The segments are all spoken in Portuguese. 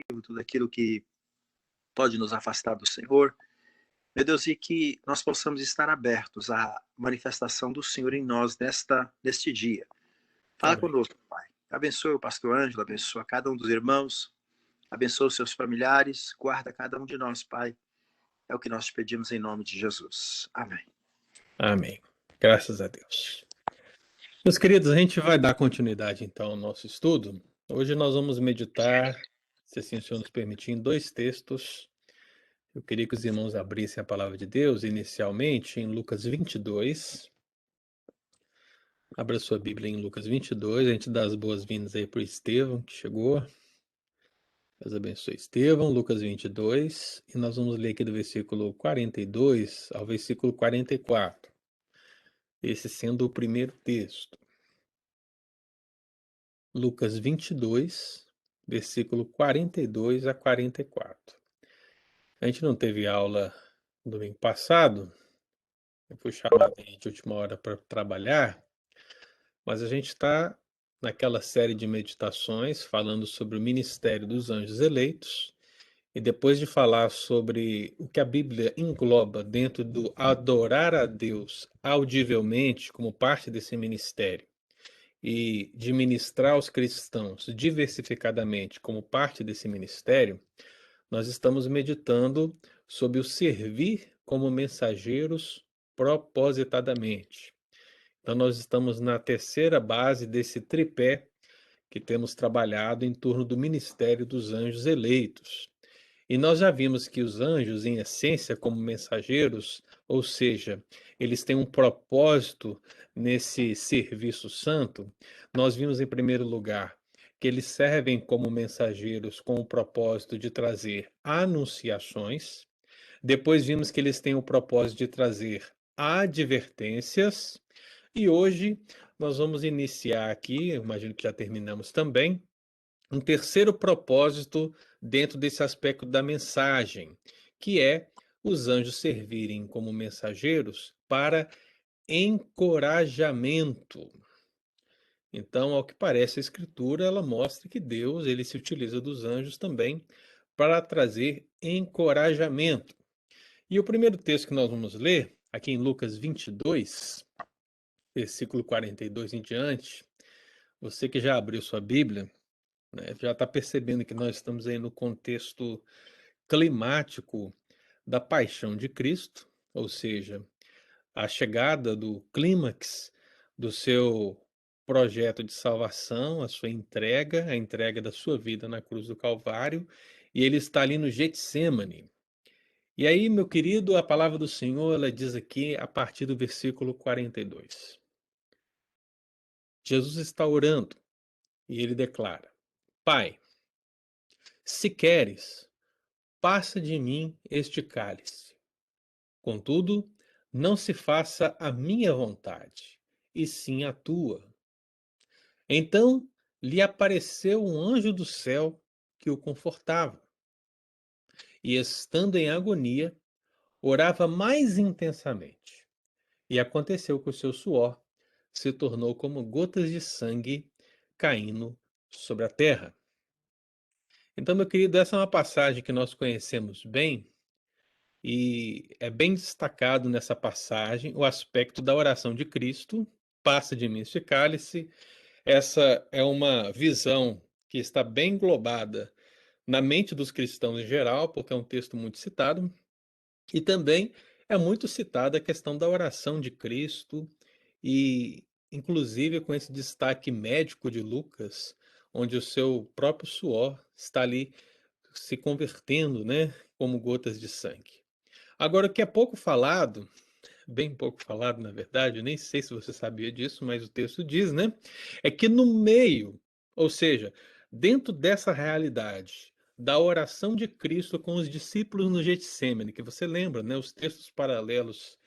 tudo aquilo que pode nos afastar do Senhor. Meu Deus, e que nós possamos estar abertos à manifestação do Senhor em nós neste dia. Fala Amém. conosco, Pai. Abençoe o pastor Ângelo, abençoa cada um dos irmãos, abençoa os seus familiares, guarda cada um de nós, Pai. É o que nós te pedimos em nome de Jesus. Amém. Amém. Graças a Deus. Meus queridos, a gente vai dar continuidade então ao nosso estudo. Hoje nós vamos meditar, se assim o Senhor nos permitir, em dois textos. Eu queria que os irmãos abrissem a palavra de Deus inicialmente em Lucas 22. Abra sua Bíblia em Lucas 22. A gente dá as boas-vindas aí para o Estevão, que chegou. Deus abençoe Estevão, Lucas 22. E nós vamos ler aqui do versículo 42 ao versículo 44. Esse sendo o primeiro texto. Lucas 22, versículo 42 a 44. A gente não teve aula no domingo passado, eu fui chamado de última hora para trabalhar, mas a gente está naquela série de meditações falando sobre o ministério dos anjos eleitos, e depois de falar sobre o que a Bíblia engloba dentro do adorar a Deus audivelmente como parte desse ministério, e de ministrar aos cristãos diversificadamente como parte desse ministério, nós estamos meditando sobre o servir como mensageiros propositadamente. Então, nós estamos na terceira base desse tripé que temos trabalhado em torno do ministério dos anjos eleitos. E nós já vimos que os anjos, em essência, como mensageiros, ou seja, eles têm um propósito nesse serviço santo. Nós vimos, em primeiro lugar, que eles servem como mensageiros com o propósito de trazer anunciações. Depois vimos que eles têm o propósito de trazer advertências. E hoje nós vamos iniciar aqui, eu imagino que já terminamos também, um terceiro propósito dentro desse aspecto da mensagem, que é os anjos servirem como mensageiros para encorajamento. Então, ao que parece, a Escritura ela mostra que Deus ele se utiliza dos anjos também para trazer encorajamento. E o primeiro texto que nós vamos ler, aqui em Lucas 22, versículo 42 em diante, você que já abriu sua Bíblia, né, já está percebendo que nós estamos aí no contexto climático da paixão de Cristo, ou seja, a chegada do clímax do seu projeto de salvação, a sua entrega, a entrega da sua vida na cruz do Calvário, e ele está ali no Getsêmani. E aí, meu querido, a palavra do Senhor, ela diz aqui a partir do versículo 42. Jesus está orando e ele declara: Pai, se queres, passa de mim este cálice. Contudo, não se faça a minha vontade, e sim a tua. Então lhe apareceu um anjo do céu que o confortava. E estando em agonia, orava mais intensamente. E aconteceu que o seu suor se tornou como gotas de sangue caindo sobre a terra. Então, meu querido, essa é uma passagem que nós conhecemos bem, e é bem destacado nessa passagem o aspecto da oração de Cristo, passa de mim este cálice. Essa é uma visão que está bem englobada na mente dos cristãos em geral, porque é um texto muito citado, e também é muito citada a questão da oração de Cristo, e inclusive com esse destaque médico de Lucas, onde o seu próprio suor está ali se convertendo, né, como gotas de sangue. Agora, o que é pouco falado, bem pouco falado, na verdade, eu nem sei se você sabia disso, mas o texto diz, né? É que no meio, ou seja, dentro dessa realidade da oração de Cristo com os discípulos no Getsêmani, que você lembra, né? Os textos paralelos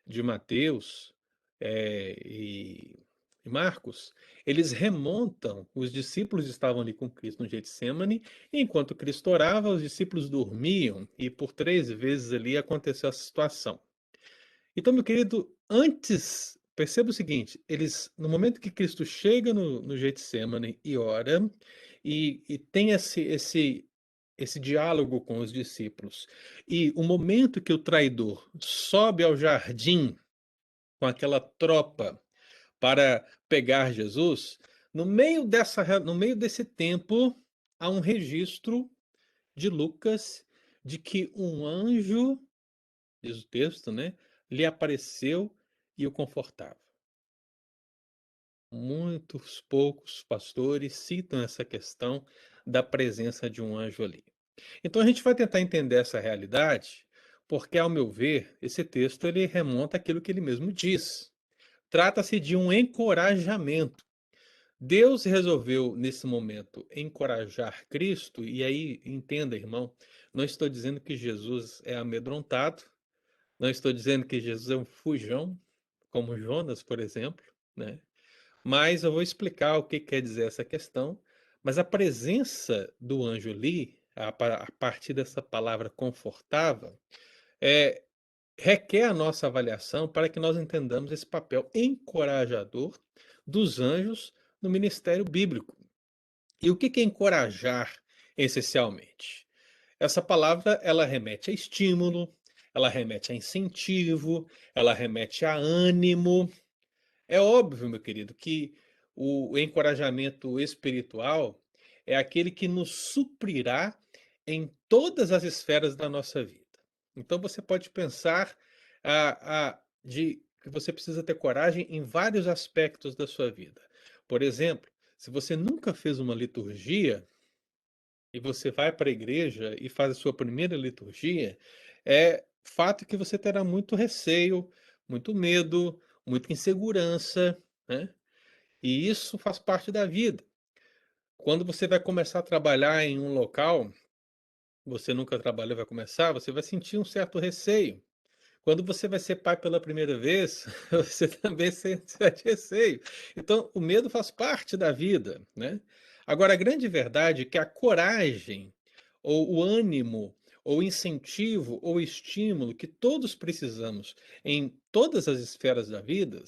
de Mateus e Marcos, eles remontam, os discípulos estavam ali com Cristo no Getsêmani, e enquanto Cristo orava, os discípulos dormiam, e por 3 vezes ali aconteceu essa situação. Então, meu querido, antes, perceba o seguinte, eles, no momento que Cristo chega no Getsêmani e ora, e tem esse esse diálogo com os discípulos. E o momento que o traidor sobe ao jardim com aquela tropa para pegar Jesus, no meio desse tempo, há um registro de Lucas de que um anjo, diz o texto, né, lhe apareceu e o confortava. Muitos poucos pastores citam essa questão da presença de um anjo ali. Então a gente vai tentar entender essa realidade, porque ao meu ver, esse texto ele remonta àquilo que ele mesmo diz. Trata-se de um encorajamento. Deus resolveu nesse momento encorajar Cristo, e aí entenda, irmão, não estou dizendo que Jesus é amedrontado, não estou dizendo que Jesus é um fujão, como Jonas, por exemplo, né? Mas eu vou explicar o que quer dizer essa questão. Mas a presença do anjo ali, a partir dessa palavra confortável, é, requer a nossa avaliação para que nós entendamos esse papel encorajador dos anjos no ministério bíblico. E o que é encorajar, essencialmente? Essa palavra ela remete a estímulo, ela remete a incentivo, ela remete a ânimo. É óbvio, meu querido, que o encorajamento espiritual é aquele que nos suprirá em todas as esferas da nossa vida. Então você pode pensar de que você precisa ter coragem em vários aspectos da sua vida. Por exemplo, se você nunca fez uma liturgia e você vai para a igreja e faz a sua primeira liturgia, é fato que você terá muito receio, muito medo, muita insegurança, né? E isso faz parte da vida. Quando você vai começar a trabalhar em um local, você nunca trabalhou, vai começar, você vai sentir um certo receio. Quando você vai ser pai pela primeira vez, você também sente receio. Então, o medo faz parte da vida, né? Agora, a grande verdade é que a coragem, ou o ânimo, ou incentivo, ou estímulo que todos precisamos em todas as esferas da vida,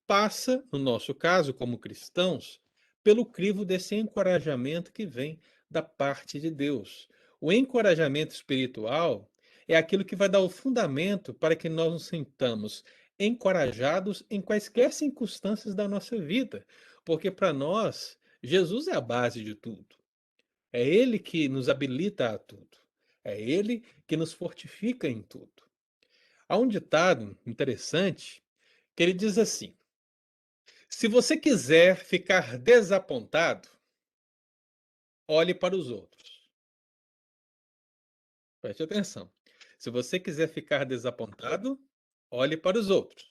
passa, no nosso caso, como cristãos, pelo crivo desse encorajamento que vem da parte de Deus. O encorajamento espiritual é aquilo que vai dar o fundamento para que nós nos sintamos encorajados em quaisquer circunstâncias da nossa vida, porque para nós, Jesus é a base de tudo. É Ele que nos habilita a tudo. É Ele que nos fortifica em tudo. Há um ditado interessante que ele diz assim: se você quiser ficar desapontado, olhe para os outros. Preste atenção. Se você quiser ficar desapontado, olhe para os outros.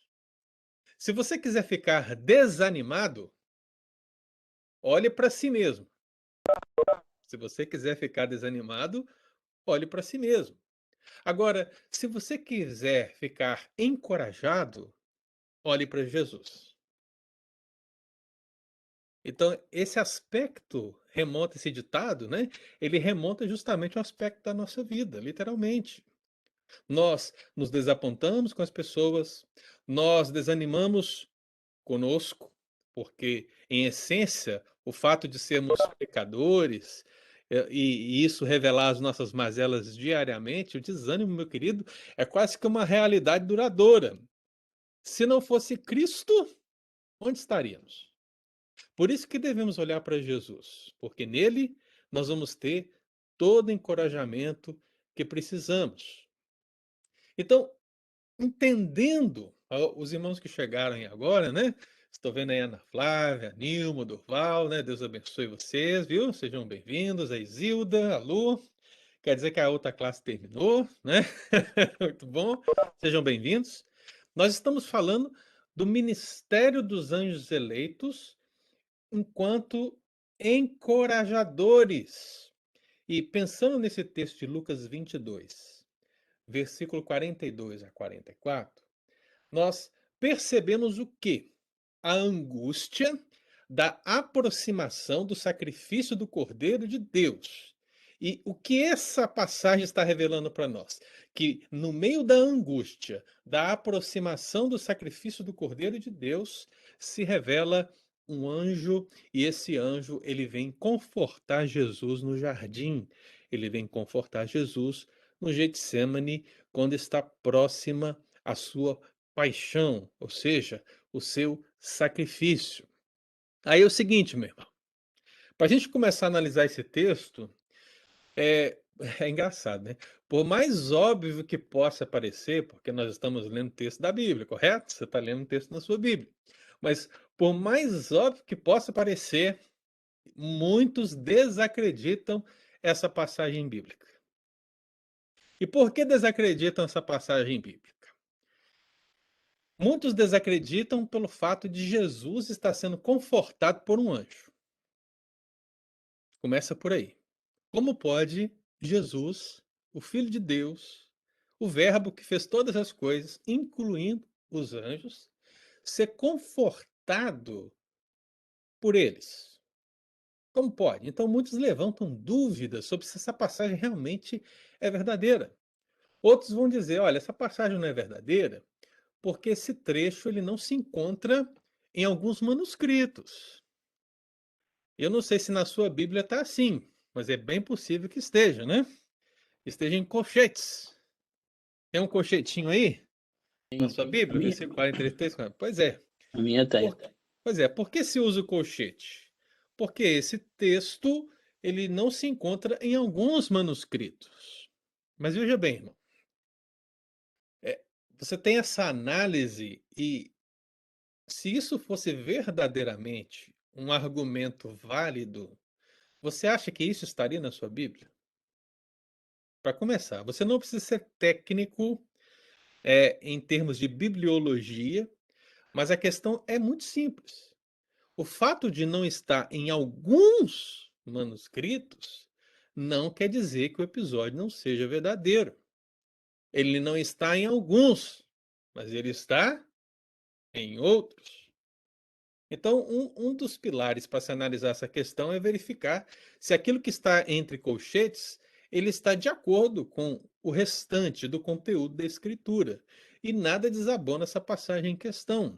Se você quiser ficar desanimado, olhe para si mesmo. Se você quiser ficar desanimado, olhe para si mesmo. Agora, se você quiser ficar encorajado, olhe para Jesus. Então, esse aspecto remonta, esse ditado, né? Ele remonta justamente ao aspecto da nossa vida, literalmente. Nós nos desapontamos com as pessoas, nós desanimamos conosco, porque, em essência, o fato de sermos pecadores, e isso revelar as nossas mazelas diariamente, o desânimo, meu querido, é quase que uma realidade duradoura. Se não fosse Cristo, onde estaríamos? Por isso que devemos olhar para Jesus, porque nele nós vamos ter todo o encorajamento que precisamos. Então, entendendo os irmãos que chegaram aí agora, né? Estou vendo aí a Ana Flávia, a Nilma, o Durval, né? Deus abençoe vocês, viu? Sejam bem-vindos, a Isilda, a Lu. Quer dizer que a outra classe terminou, né? Muito bom. Sejam bem-vindos. Nós estamos falando do ministério dos anjos eleitos enquanto encorajadores. E pensando nesse texto de Lucas 22, versículo 42 a 44, nós percebemos o quê? A angústia da aproximação do sacrifício do Cordeiro de Deus. E o que essa passagem está revelando para nós? Que no meio da angústia, da aproximação do sacrifício do Cordeiro de Deus, se revela um anjo, e esse anjo ele vem confortar Jesus no jardim. ele vem confortar Jesus no Getsemane, quando está próxima a sua paixão, ou seja, o seu sacrifício. Aí é o seguinte, meu irmão, para a gente começar a analisar esse texto, é, é engraçado, né? Por mais óbvio que possa parecer, porque nós estamos lendo texto da Bíblia, correto? Você está lendo um texto na sua Bíblia. Mas por mais óbvio que possa parecer, muitos desacreditam essa passagem bíblica. E por que desacreditam essa passagem bíblica? Muitos desacreditam pelo fato de Jesus estar sendo confortado por um anjo. Começa por aí. Como pode Jesus, o Filho de Deus, o Verbo que fez todas as coisas, incluindo os anjos, ser confortado por eles? Como pode? Então muitos levantam dúvidas sobre se essa passagem realmente é verdadeira. Outros vão dizer: olha, essa passagem não é verdadeira porque esse trecho ele não se encontra em alguns manuscritos. Eu não sei se na sua Bíblia está assim, mas é bem possível que esteja, né? Esteja em colchetes. Tem um colchetinho aí na Sim, sua Bíblia? a minha, Versículo 43. Pois é. a minha tem. Por, pois é, por que se usa o colchete? Porque esse texto ele não se encontra em alguns manuscritos. Mas veja bem, irmão, é, você tem essa análise e se isso fosse verdadeiramente um argumento válido, você acha que isso estaria na sua Bíblia? Para começar, você não precisa ser técnico, em termos de bibliologia, mas a questão é muito simples. O fato de não estar em alguns manuscritos não quer dizer que o episódio não seja verdadeiro. Ele não está em alguns, mas ele está em outros. Então, um dos pilares para se analisar essa questão é verificar se aquilo que está entre colchetes ele está de acordo com o restante do conteúdo da escritura. E nada desabona essa passagem em questão.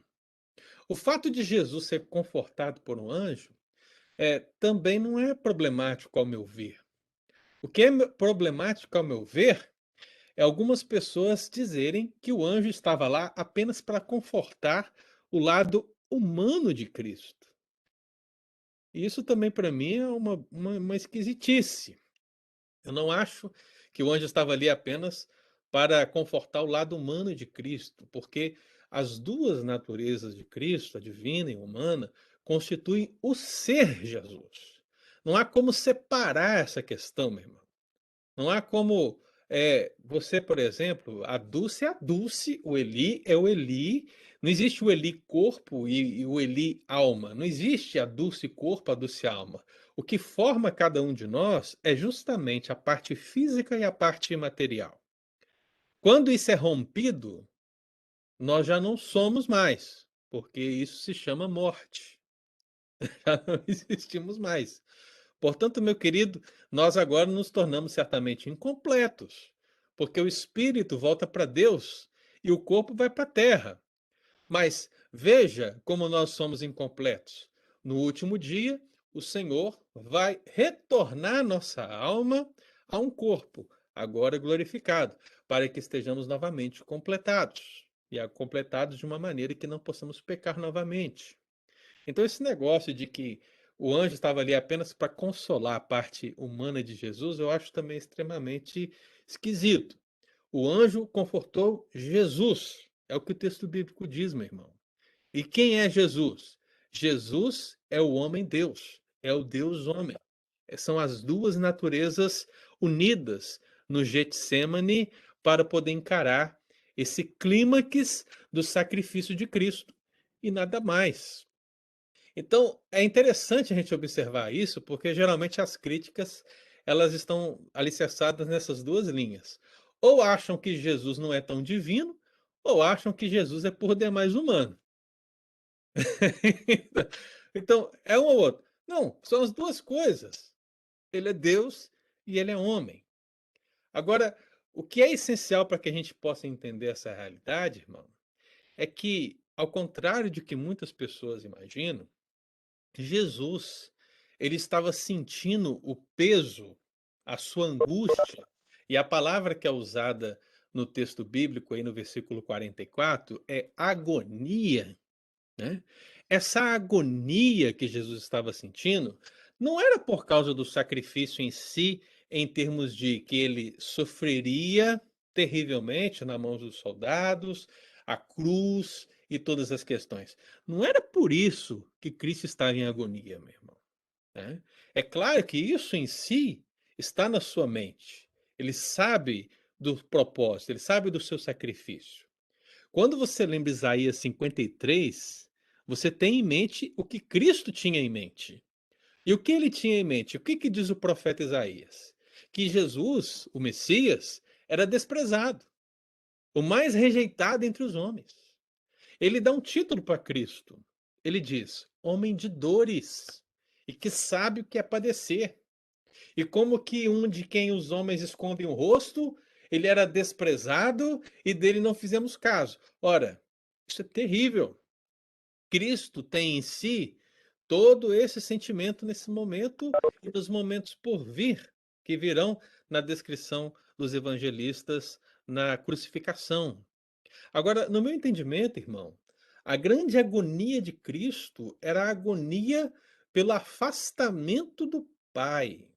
O fato de Jesus ser confortado por um anjo também não é problemático, ao meu ver. O que é problemático, ao meu ver, é algumas pessoas dizerem que o anjo estava lá apenas para confortar o lado humano de Cristo. E isso também para mim é uma esquisitice. Eu não acho que o anjo estava ali apenas para confortar o lado humano de Cristo, porque as duas naturezas de Cristo, a divina e a humana, constituem o ser Jesus. Não há como separar essa questão, meu irmão. Não há como você, por exemplo, a Dulce é a Dulce, o Eli é o Eli. Não existe o Eli corpo e o Eli alma. Não existe a Dulce corpo, a Dulce alma. O que forma cada um de nós é justamente a parte física e a parte imaterial. Quando isso é rompido, nós já não somos mais, porque isso se chama morte. Já não existimos mais. Portanto, meu querido, nós agora nos tornamos certamente incompletos, porque o espírito volta para Deus e o corpo vai para a terra. Mas veja como nós somos incompletos. No último dia, o Senhor vai retornar nossa alma a um corpo, agora glorificado, para que estejamos novamente completados. E completados de uma maneira que não possamos pecar novamente. Então, esse negócio de que o anjo estava ali apenas para consolar a parte humana de Jesus, eu acho também extremamente esquisito. O anjo confortou Jesus, é o que o texto bíblico diz, meu irmão. E quem é Jesus? Jesus é o homem-Deus, é o Deus-homem. São as duas naturezas unidas no Getsemane para poder encarar esse clímax do sacrifício de Cristo. E nada mais. Então, é interessante a gente observar isso, porque geralmente as críticas elas estão alicerçadas nessas duas linhas. Ou acham que Jesus não é tão divino, ou acham que Jesus é por demais humano. Então, é um ou outro. Não, são as duas coisas. Ele é Deus e ele é homem. Agora, o que é essencial para que a gente possa entender essa realidade, irmão, é que, ao contrário de que muitas pessoas imaginam, Jesus, ele estava sentindo o peso a sua angústia, e a palavra que é usada no texto bíblico, aí no versículo 44, é agonia, né? Essa agonia que Jesus estava sentindo não era por causa do sacrifício em si, em termos de que ele sofreria terrivelmente na mão dos soldados, a cruz e todas as questões. Não era por isso que Cristo estava em agonia, meu irmão, né? É claro que isso em si está na sua mente. Ele sabe do propósito, ele sabe do seu sacrifício. Quando você lembra Isaías 53, você tem em mente o que Cristo tinha em mente. E o que ele tinha em mente? O que que diz o profeta Isaías? Que Jesus, o Messias, era desprezado, o mais rejeitado entre os homens. Ele dá um título para Cristo. Ele diz: homem de dores, e que sabe o que é padecer. E como que um de quem os homens escondem o rosto, ele era desprezado e dele não fizemos caso. Ora, isso é terrível. Cristo tem em si todo esse sentimento nesse momento e nos momentos por vir, que virão na descrição dos evangelistas na crucificação. Agora, no meu entendimento, irmão, a grande agonia de Cristo era a agonia pelo afastamento do Pai.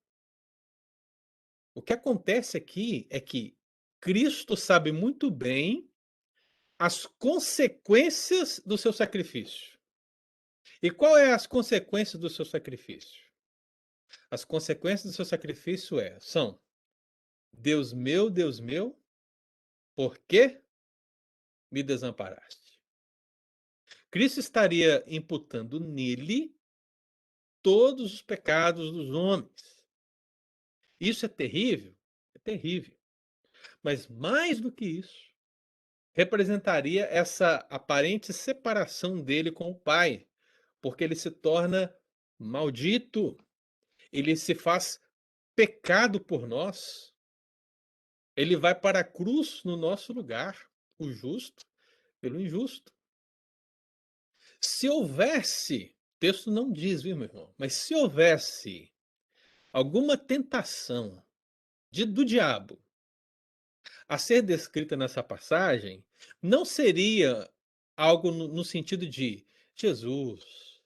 O que acontece aqui é que Cristo sabe muito bem as consequências do seu sacrifício. E qual é as consequências do seu sacrifício? As consequências do seu sacrifício são: Deus meu, por que me desamparaste? Cristo estaria imputando nele todos os pecados dos homens. Isso é terrível? É terrível. Mas mais do que isso, representaria essa aparente separação dele com o Pai, porque ele se torna maldito, ele se faz pecado por nós, ele vai para a cruz no nosso lugar, o justo pelo injusto. Se houvesse, o texto não diz, viu, meu irmão, mas se houvesse alguma tentação do diabo a ser descrita nessa passagem, não seria algo no sentido de: Jesus,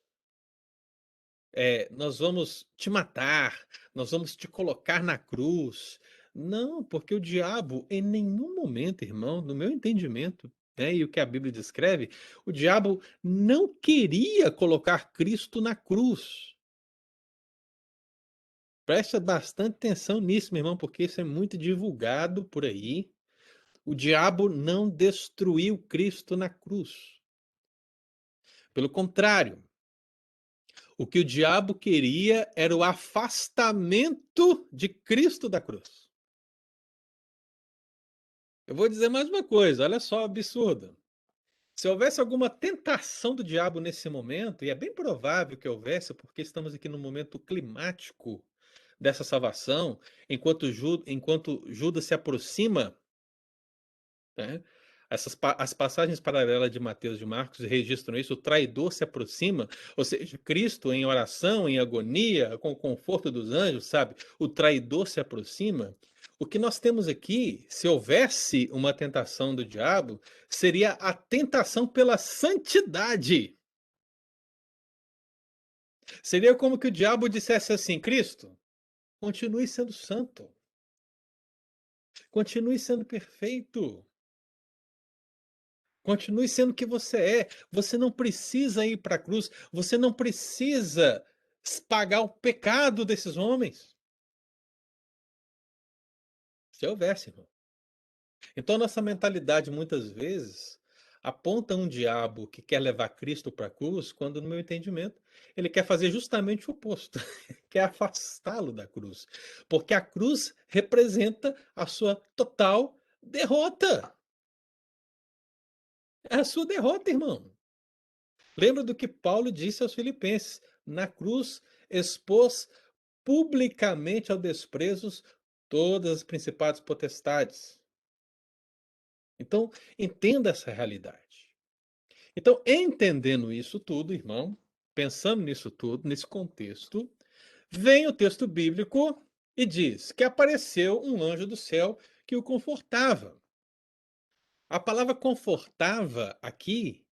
nós vamos te matar, nós vamos te colocar na cruz. Não, porque o diabo em nenhum momento, irmão, no meu entendimento, né, e o que a Bíblia descreve, o diabo não queria colocar Cristo na cruz. Presta bastante atenção nisso, meu irmão, porque isso é muito divulgado por aí. O diabo não destruiu Cristo na cruz. Pelo contrário, o que o diabo queria era o afastamento de Cristo da cruz. Eu vou dizer mais uma coisa, olha só, absurdo. Se houvesse alguma tentação do diabo nesse momento, e é bem provável que houvesse, porque estamos aqui num momento climático dessa salvação, enquanto Judas se aproxima, né? As passagens paralelas de Mateus e de Marcos registram isso, o traidor se aproxima, ou seja, Cristo em oração, em agonia, com o conforto dos anjos, sabe? O traidor se aproxima. O que nós temos aqui, se houvesse uma tentação do diabo, seria a tentação pela santidade. Seria como que o diabo dissesse assim: Cristo, continue sendo santo, continue sendo perfeito. Continue sendo o que você é. Você não precisa ir para a cruz. Você não precisa pagar o pecado desses homens. Se houvesse, irmão. Então, nossa mentalidade, muitas vezes, aponta um diabo que quer levar Cristo para a cruz, quando, no meu entendimento, ele quer fazer justamente o oposto. Quer afastá-lo da cruz. Porque a cruz representa a sua total derrota. É a sua derrota, irmão. Lembra do que Paulo disse aos Filipenses: na cruz expôs publicamente ao desprezo todas as principados potestades. Então, entenda essa realidade. Então, entendendo isso tudo, irmão, pensando nisso tudo, nesse contexto, vem o texto bíblico E diz que apareceu um anjo do céu que o confortava. A palavra confortava aqui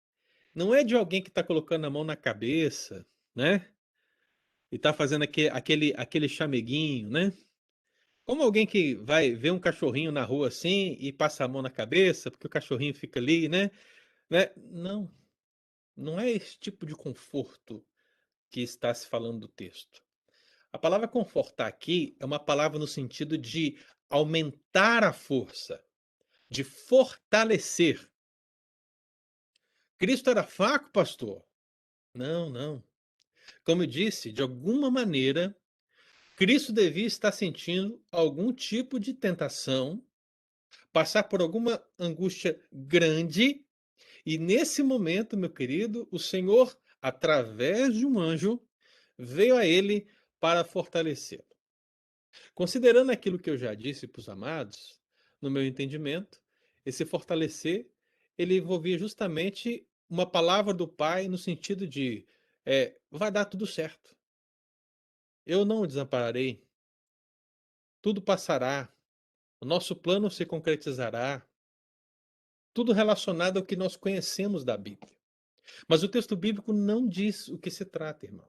não é de alguém que está colocando a mão na cabeça, né? E está fazendo aquele chameguinho, né? Como alguém que vai ver um cachorrinho na rua assim e passa a mão na cabeça, porque o cachorrinho fica ali, né? Não, não é esse tipo de conforto que está se falando do texto. A palavra confortar aqui é uma palavra no sentido de aumentar a força, de fortalecer. Cristo era fraco, pastor? Não, não. Como eu disse, de alguma maneira, Cristo devia estar sentindo algum tipo de tentação, passar por alguma angústia grande, e nesse momento, meu querido, o Senhor, através de um anjo, veio a ele para fortalecê-lo. Considerando aquilo que eu já disse para os amados, no meu entendimento, esse fortalecer, ele envolvia justamente uma palavra do Pai no sentido de vai dar tudo certo. Eu não o desampararei. Tudo passará. O nosso plano se concretizará. Tudo relacionado ao que nós conhecemos da Bíblia. Mas o texto bíblico não diz o que se trata, irmão.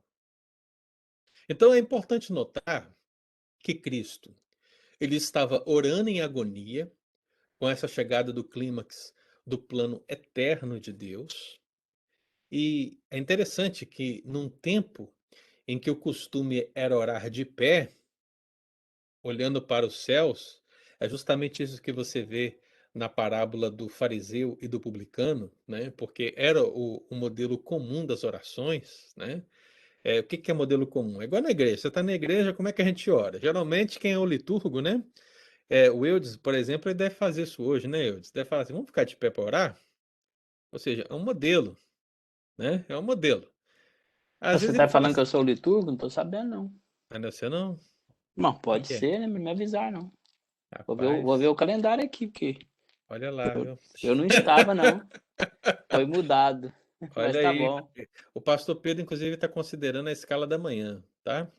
Então é importante notar que Cristo, ele estava orando em agonia com essa chegada do clímax do plano eterno de Deus. E é interessante que num tempo em que o costume era orar de pé, olhando para os céus, é justamente isso que você vê na parábola do fariseu e do publicano, né? Porque era o modelo comum das orações, né? O que que é modelo comum? É igual na igreja. Você está na igreja, como é que a gente ora? Geralmente, quem é o liturgo, né? O Eudes, por exemplo, ele deve fazer isso hoje, né, Eudes? Deve falar assim: vamos ficar de pé para orar? Ou seja, é um modelo, né? É um modelo. Às Você vezes ele tá fala falando que assim, eu sou liturgo? Não tô sabendo, não. ainda você não? O Bom, que pode que é? ser, né? Não me avisar, não. Vou ver Rapaz, o calendário aqui, porque olha lá, viu? eu não estava, não. Foi mudado. Mas Olha tá aí. bom. O pastor Pedro, inclusive, está considerando a escala da manhã, tá?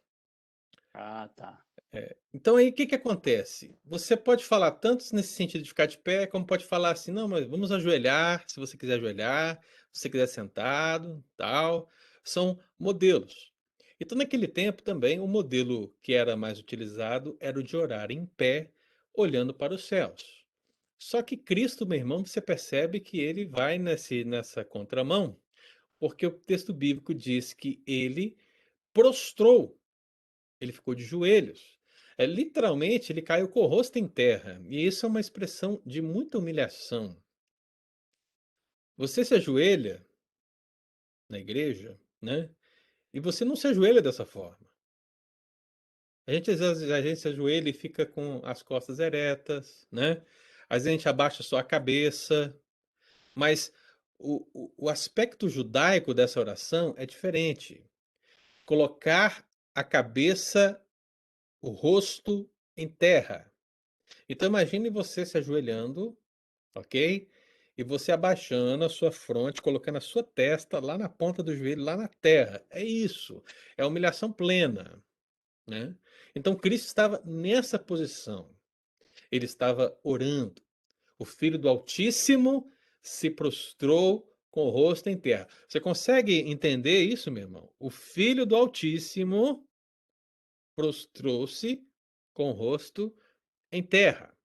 Ah, tá. Então aí o que que acontece? Você pode falar tanto nesse sentido de ficar de pé, como pode falar assim, não, mas vamos ajoelhar, se você quiser ajoelhar, se você quiser sentado, tal. São modelos. Então naquele tempo também o modelo que era mais utilizado era o de orar em pé, olhando para os céus. Só que Cristo, meu irmão, você percebe que ele vai nessa contramão, porque o texto bíblico diz que ele prostrou, ele ficou de joelhos. Literalmente, ele caiu com o rosto em terra. E isso é uma expressão de muita humilhação. Você se ajoelha na igreja, né? E você não se ajoelha dessa forma. Às vezes, a gente se ajoelha e fica com as costas eretas, né? Às vezes a gente abaixa só a cabeça. Mas o aspecto judaico dessa oração é diferente. Colocar a cabeça, o rosto em terra. Então imagine você se ajoelhando, ok? E você abaixando a sua fronte, colocando a sua testa lá na ponta do joelho, lá na terra. É isso. É humilhação plena, né? Então Cristo estava nessa posição. Ele estava orando. O Filho do Altíssimo se prostrou com o rosto em terra. Você consegue entender isso, meu irmão? O Filho do Altíssimo prostrou-se com o rosto em terra.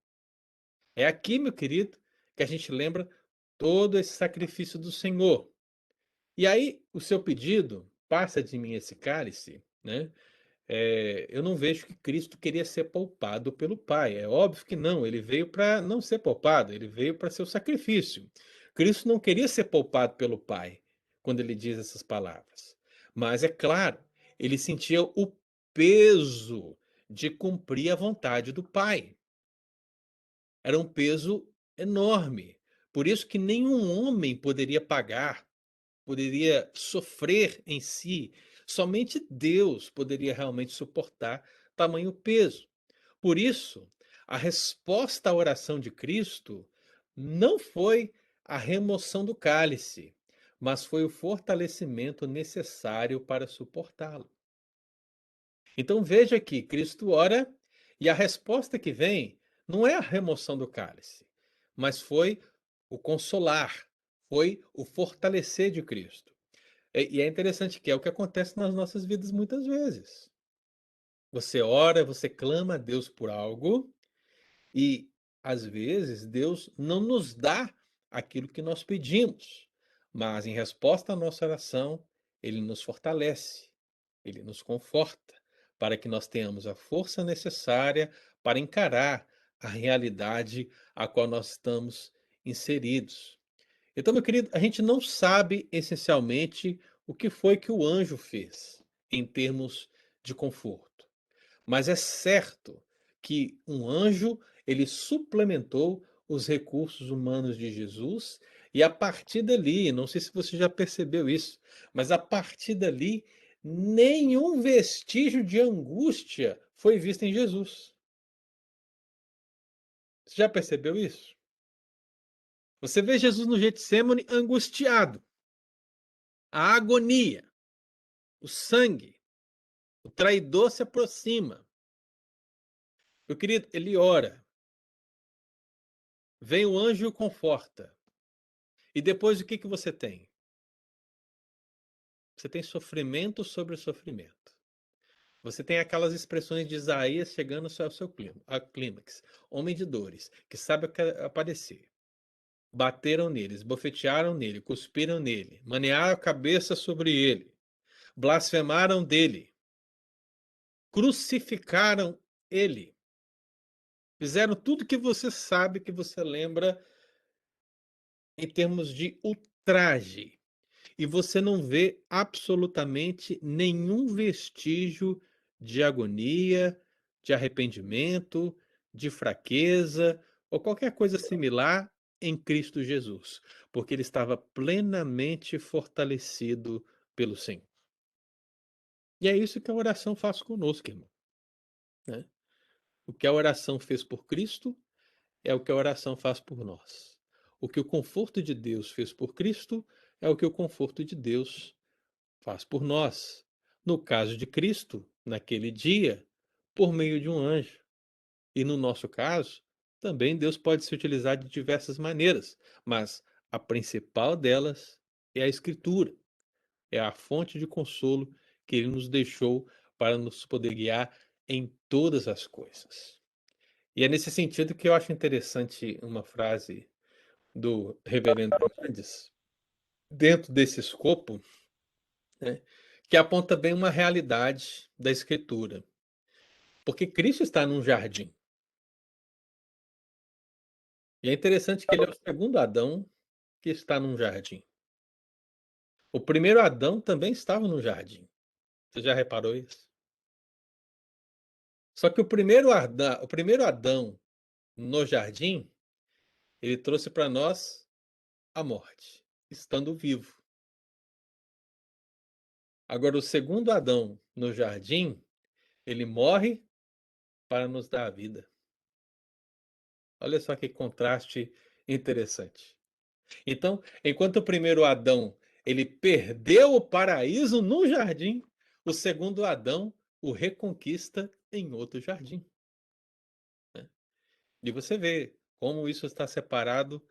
É aqui, meu querido, que a gente lembra todo esse sacrifício do Senhor. E aí, o seu pedido, passa de mim esse cálice, né? Eu não vejo que Cristo queria ser poupado pelo Pai. É óbvio que não, ele veio para não ser poupado, ele veio para ser o sacrifício. Cristo não queria ser poupado pelo Pai quando ele diz essas palavras. Mas é claro, ele sentia o peso de cumprir a vontade do Pai. Era um peso enorme. Por isso que nenhum homem poderia pagar, poderia sofrer em si. Somente Deus poderia realmente suportar tamanho peso. Por isso, a resposta à oração de Cristo não foi a remoção do cálice, mas foi o fortalecimento necessário para suportá-lo. Então veja que Cristo ora E a resposta que vem não é a remoção do cálice, mas foi o consolar, foi o fortalecer de Cristo. E é interessante que é o que acontece nas nossas vidas muitas vezes. Você ora, você clama a Deus por algo e, às vezes, Deus não nos dá aquilo que nós pedimos, mas em resposta à nossa oração, Ele nos fortalece, Ele nos conforta, para que nós tenhamos a força necessária para encarar a realidade a qual nós estamos inseridos. Então, meu querido, a gente não sabe essencialmente o que foi que o anjo fez em termos de conforto. Mas é certo que um anjo, ele suplementou os recursos humanos de Jesus, e a partir dali, não sei se você já percebeu isso, mas a partir dali, nenhum vestígio de angústia foi visto em Jesus. Você já percebeu isso? Você vê Jesus no Getsemane angustiado, a agonia, o sangue, o traidor se aproxima. Meu querido, ele ora, vem o anjo e o conforta. E depois o que que você tem? Você tem sofrimento sobre sofrimento. Você tem aquelas expressões de Isaías chegando ao seu clímax. Homem de dores, que sabe aparecer. Bateram nele, esbofetearam nele, cuspiram nele, manearam a cabeça sobre ele, blasfemaram dele, crucificaram ele. Fizeram tudo que você sabe, que você lembra em termos de ultraje. E você não vê absolutamente nenhum vestígio de agonia, de arrependimento, de fraqueza ou qualquer coisa similar em Cristo Jesus, porque ele estava plenamente fortalecido pelo Senhor. E é isso que a oração faz conosco, irmão, né? O que a oração fez por Cristo é o que a oração faz por nós. O que o conforto de Deus fez por Cristo é o que o conforto de Deus faz por nós. No caso de Cristo, naquele dia, por meio de um anjo. E no nosso caso, também Deus pode se utilizar de diversas maneiras, mas a principal delas é a Escritura, é a fonte de consolo que Ele nos deixou para nos poder guiar em todas as coisas. E é nesse sentido que eu acho interessante uma frase do Reverendo Hernandes, dentro desse escopo, né, que aponta bem uma realidade da Escritura. Porque Cristo está num jardim. E é interessante que ele é o segundo Adão que está num jardim. O primeiro Adão também estava no jardim. Você já reparou isso? Só que o primeiro Adão no jardim, ele trouxe para nós a morte, estando vivo. Agora, o segundo Adão no jardim, ele morre para nos dar a vida. Olha só que contraste interessante. Então, enquanto o primeiro Adão, ele perdeu o paraíso no jardim, o segundo Adão o reconquista em outro jardim, né. E você vê como isso está separado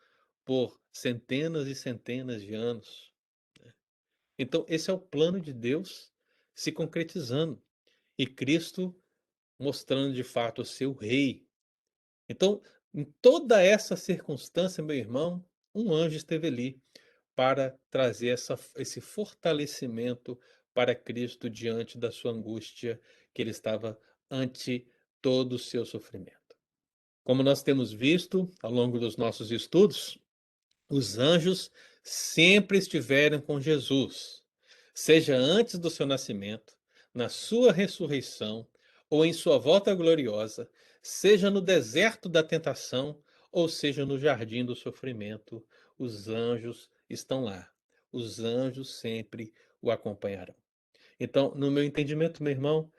por centenas e centenas de anos, né. Então, esse é o plano de Deus se concretizando e Cristo mostrando de fato o seu rei. Então, em toda essa circunstância, meu irmão, um anjo esteve ali para trazer esse fortalecimento para Cristo diante da sua angústia, que ele estava ante todo o seu sofrimento. Como nós temos visto ao longo dos nossos estudos, os anjos sempre estiveram com Jesus, seja antes do seu nascimento, na sua ressurreição ou em sua volta gloriosa, seja no deserto da tentação ou seja no jardim do sofrimento, os anjos estão lá. Os anjos sempre o acompanharão. Então, no meu entendimento, meu irmão,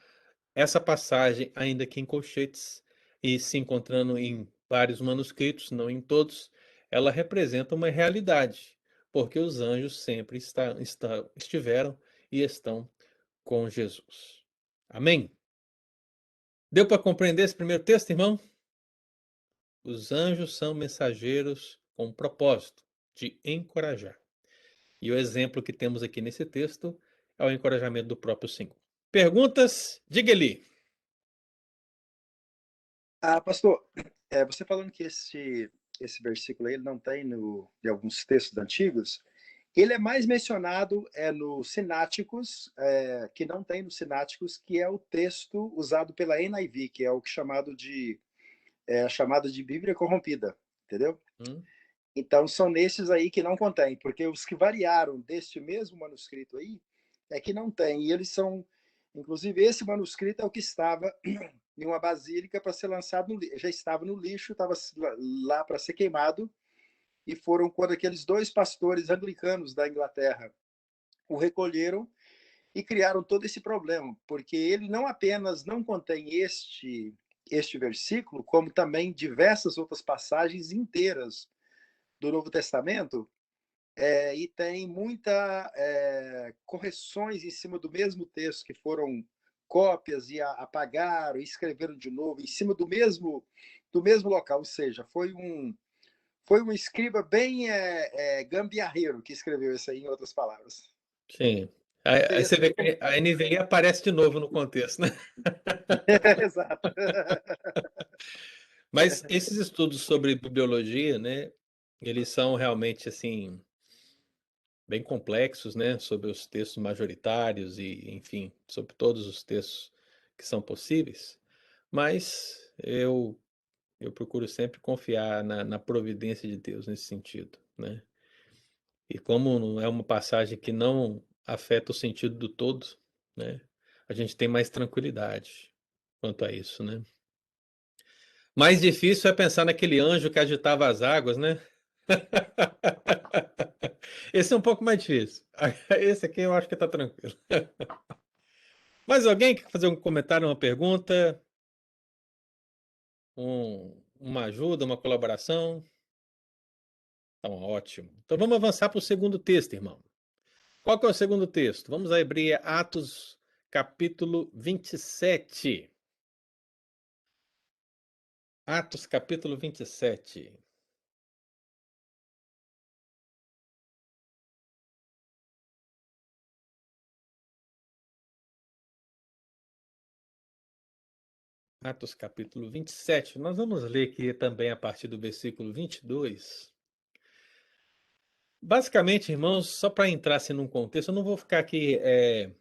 essa passagem, ainda que em colchetes e se encontrando em vários manuscritos, não em todos, ela representa uma realidade, porque os anjos sempre estiveram e estão com Jesus. Amém? Deu para compreender esse primeiro texto, irmão? Os anjos são mensageiros com o propósito de encorajar. E o exemplo que temos aqui nesse texto é o encorajamento do próprio Senhor. Perguntas? Diga ali. Pastor, você falando que esse versículo aí, ele não tem em alguns textos antigos, ele é mais mencionado no Sináticos, que não tem no Sináticos, que é o texto usado pela NIV, que é o que chamado de Bíblia corrompida, entendeu? Então são nesses aí que não contém, porque os que variaram deste mesmo manuscrito aí é que não tem, e eles são, inclusive esse manuscrito é o que estava em uma basílica para ser lançado já estava no lixo, estava lá para ser queimado, e foram quando aqueles dois pastores anglicanos da Inglaterra o recolheram e criaram todo esse problema, porque ele não apenas não contém este versículo, como também diversas outras passagens inteiras do Novo Testamento, e tem muita correções em cima do mesmo texto, que foram cópias e apagaram e escreveram de novo em cima do mesmo local, ou seja, foi um escriba bem gambiarreiro que escreveu isso aí, em outras palavras. Sim. Aí você vê que a NVI aparece de novo no contexto, né? Exato. Mas esses estudos sobre bibliologia, né, eles são realmente assim bem complexos, né, sobre os textos majoritários e, enfim, sobre todos os textos que são possíveis. Mas eu procuro sempre confiar na providência de Deus nesse sentido, né? E como não é uma passagem que não afeta o sentido do todo, né? A gente tem mais tranquilidade quanto a isso, né? Mais difícil é pensar naquele anjo que agitava as águas, né? Esse é um pouco mais difícil. Esse aqui eu acho que está tranquilo. Mais alguém quer fazer um comentário, uma pergunta? Uma ajuda, uma colaboração? Então, ótimo. Então vamos avançar para o segundo texto, irmão. Qual que é o segundo texto? Vamos abrir Atos, capítulo 27. Atos, capítulo 27. Atos, capítulo 27. Nós vamos ler aqui também a partir do versículo 22. Basicamente, irmãos, só para entrar assim, num contexto, eu não vou ficar aqui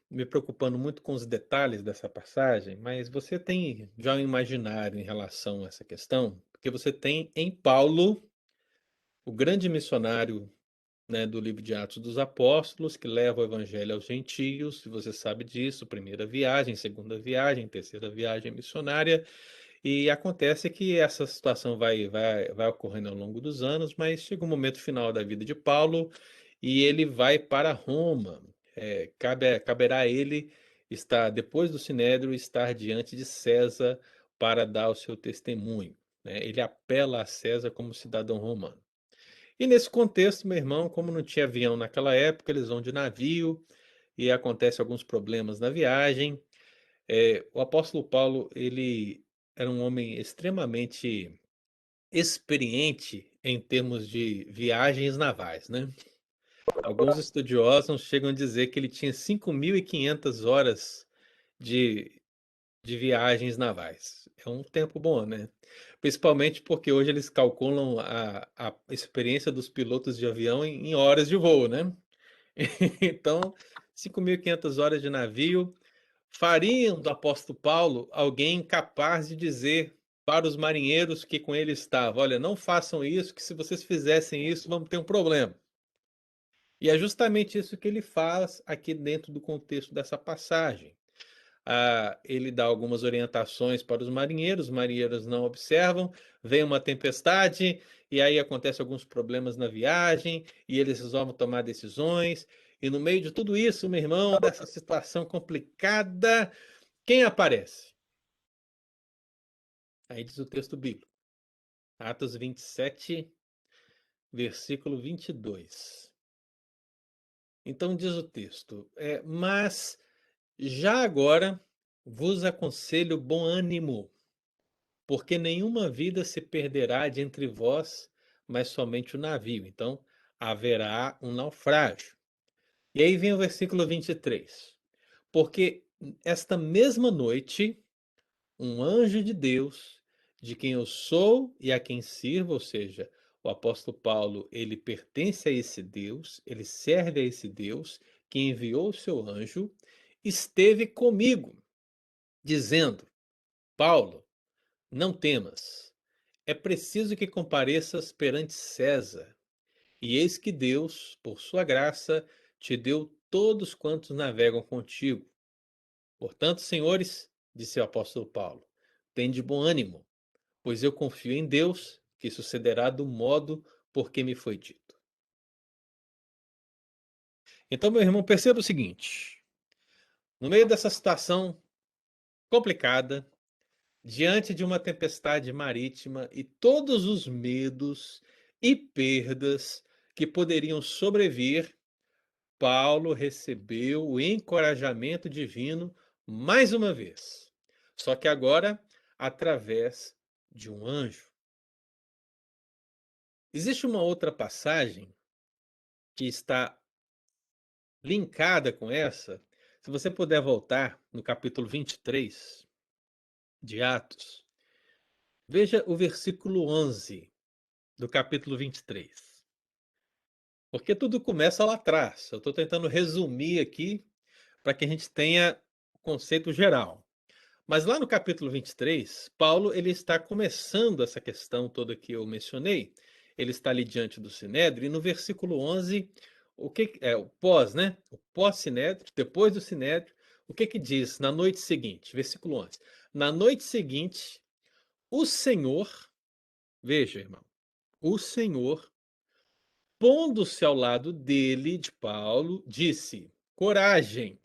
me preocupando muito com os detalhes dessa passagem, mas você tem já um imaginário em relação a essa questão, porque você tem em Paulo, o grande missionário, né, do livro de Atos dos Apóstolos, que leva o evangelho aos gentios, e você sabe disso, primeira viagem, segunda viagem, terceira viagem missionária, e acontece que essa situação vai ocorrendo ao longo dos anos, mas chega um momento final da vida de Paulo e ele vai para Roma. Caberá a ele estar, depois do Sinédrio, estar diante de César para dar o seu testemunho, né? Ele apela a César como cidadão romano. E nesse contexto, meu irmão, como não tinha avião naquela época, eles vão de navio e acontece alguns problemas na viagem. O apóstolo Paulo, ele era um homem extremamente experiente em termos de viagens navais, né? Alguns estudiosos chegam a dizer que ele tinha 5.500 horas de, de viagens navais. É um tempo bom, né? Principalmente porque hoje eles calculam a experiência dos pilotos de avião em horas de voo, né? Então, 5.500 horas de navio fariam do apóstolo Paulo alguém capaz de dizer para os marinheiros que com ele estavam: olha, não façam isso, que se vocês fizessem isso, vamos ter um problema. E é justamente isso que ele faz aqui dentro do contexto dessa passagem. Ele dá algumas orientações para os marinheiros não observam, vem uma tempestade, e aí acontecem alguns problemas na viagem, e eles resolvem tomar decisões, e no meio de tudo isso, meu irmão, dessa situação complicada, quem aparece? Aí diz o texto bíblico, Atos 27, versículo 22. Então diz o texto, mas já agora vos aconselho bom ânimo, porque nenhuma vida se perderá de entre vós, mas somente o navio. Então, haverá um naufrágio. E aí vem o versículo 23. Porque esta mesma noite, um anjo de Deus, de quem eu sou e a quem sirvo, ou seja, o apóstolo Paulo, ele pertence a esse Deus, ele serve a esse Deus, que enviou o seu anjo, esteve comigo, dizendo: Paulo, não temas, é preciso que compareças perante César. E eis que Deus, por sua graça, te deu todos quantos navegam contigo. Portanto, senhores, disse o apóstolo Paulo, tende bom ânimo, pois eu confio em Deus, que sucederá do modo por que me foi dito. Então, meu irmão, perceba o seguinte: no meio dessa situação complicada, diante de uma tempestade marítima e todos os medos e perdas que poderiam sobrevir, Paulo recebeu o encorajamento divino mais uma vez, só que agora através de um anjo. Existe uma outra passagem que está linkada com essa. Se você puder voltar no capítulo 23 de Atos, veja o versículo 11 do capítulo 23. Porque tudo começa lá atrás. Eu estou tentando resumir aqui para que a gente tenha o conceito geral. Mas lá no capítulo 23, Paulo ele está começando essa questão toda que eu mencionei. Ele está ali diante do Sinédrio, e no versículo 11, o que é o pós, né? O pós-Sinédrio, depois do Sinédrio, o que que diz na noite seguinte? Versículo 11. Na noite seguinte, o Senhor, veja, irmão, o Senhor, pondo-se ao lado dele, de Paulo, disse: Coragem,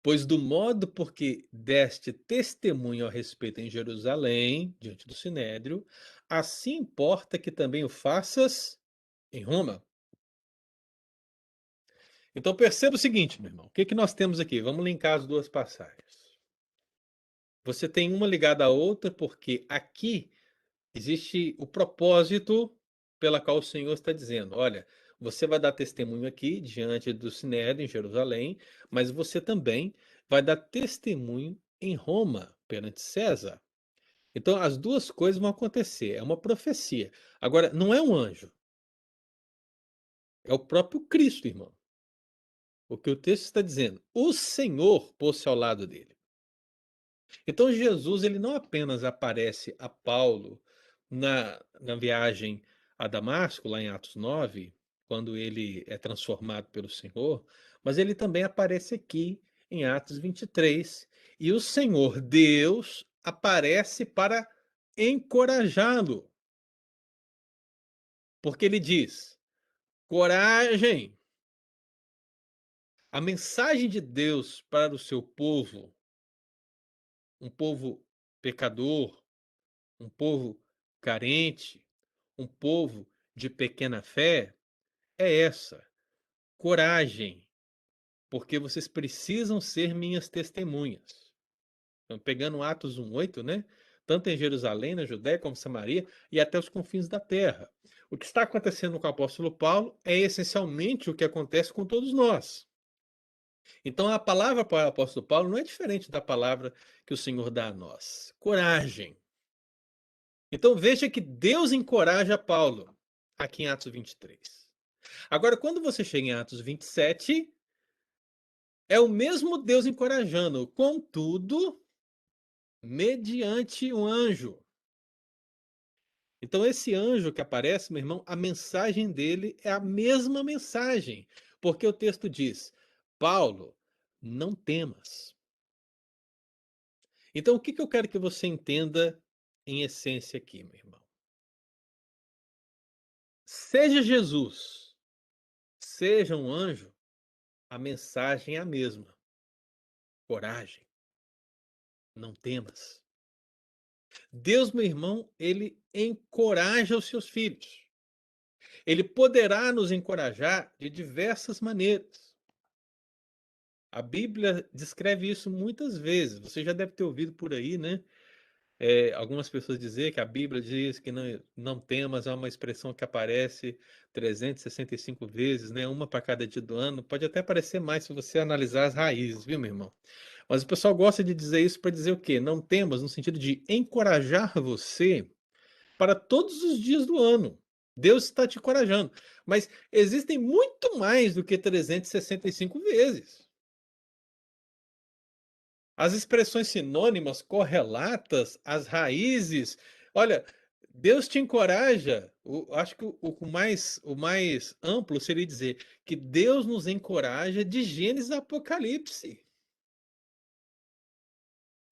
pois do modo porque deste testemunho a respeito em Jerusalém, diante do Sinédrio, assim importa que também o faças em Roma. Então perceba o seguinte, meu irmão, o que que nós temos aqui? Vamos linkar as duas passagens. Você tem uma ligada à outra porque aqui existe o propósito pela qual o Senhor está dizendo: olha, você vai dar testemunho aqui diante do Sinédrio em Jerusalém, mas você também vai dar testemunho em Roma perante César. Então as duas coisas vão acontecer. É uma profecia. Agora, não é um anjo, é o próprio Cristo, irmão. O que o texto está dizendo: o Senhor pôs-se ao lado dele. Então Jesus ele não apenas aparece a Paulo na viagem a Damasco, lá em Atos 9, quando ele é transformado pelo Senhor, mas ele também aparece aqui em Atos 23. E o Senhor Deus aparece para encorajá-lo. Porque ele diz: coragem! A mensagem de Deus para o seu povo, um povo pecador, um povo carente, um povo de pequena fé, é essa: coragem, porque vocês precisam ser minhas testemunhas. Então, pegando Atos 1:8, né? Tanto em Jerusalém, na Judéia, como Samaria e até os confins da terra. O que está acontecendo com o apóstolo Paulo é essencialmente o que acontece com todos nós. Então, a palavra para o apóstolo Paulo não é diferente da palavra que o Senhor dá a nós: coragem. Então veja que Deus encoraja Paulo aqui em Atos 23. Agora, quando você chega em Atos 27, é o mesmo Deus encorajando, contudo, mediante um anjo. Então, esse anjo que aparece, meu irmão, a mensagem dele é a mesma mensagem, porque o texto diz: Paulo, não temas. Então, o que eu quero que você entenda em essência aqui, meu irmão? Seja Jesus, seja um anjo, a mensagem é a mesma. Coragem, não temas. Deus, meu irmão, ele encoraja os seus filhos. Ele poderá nos encorajar de diversas maneiras. A Bíblia descreve isso muitas vezes. Você já deve ter ouvido por aí, né? Algumas pessoas dizer que a Bíblia diz que não temas, é uma expressão que aparece 365 vezes, né? Uma para cada dia do ano. Pode até parecer mais se você analisar as raízes, viu, meu irmão? Mas o pessoal gosta de dizer isso para dizer o quê? Não temas, no sentido de encorajar você para todos os dias do ano. Deus está te encorajando. Mas existem muito mais do que 365 vezes. As expressões sinônimas, correlatas, as raízes. Olha, Deus te encoraja. Acho que o mais amplo seria dizer que Deus nos encoraja de Gênesis a Apocalipse.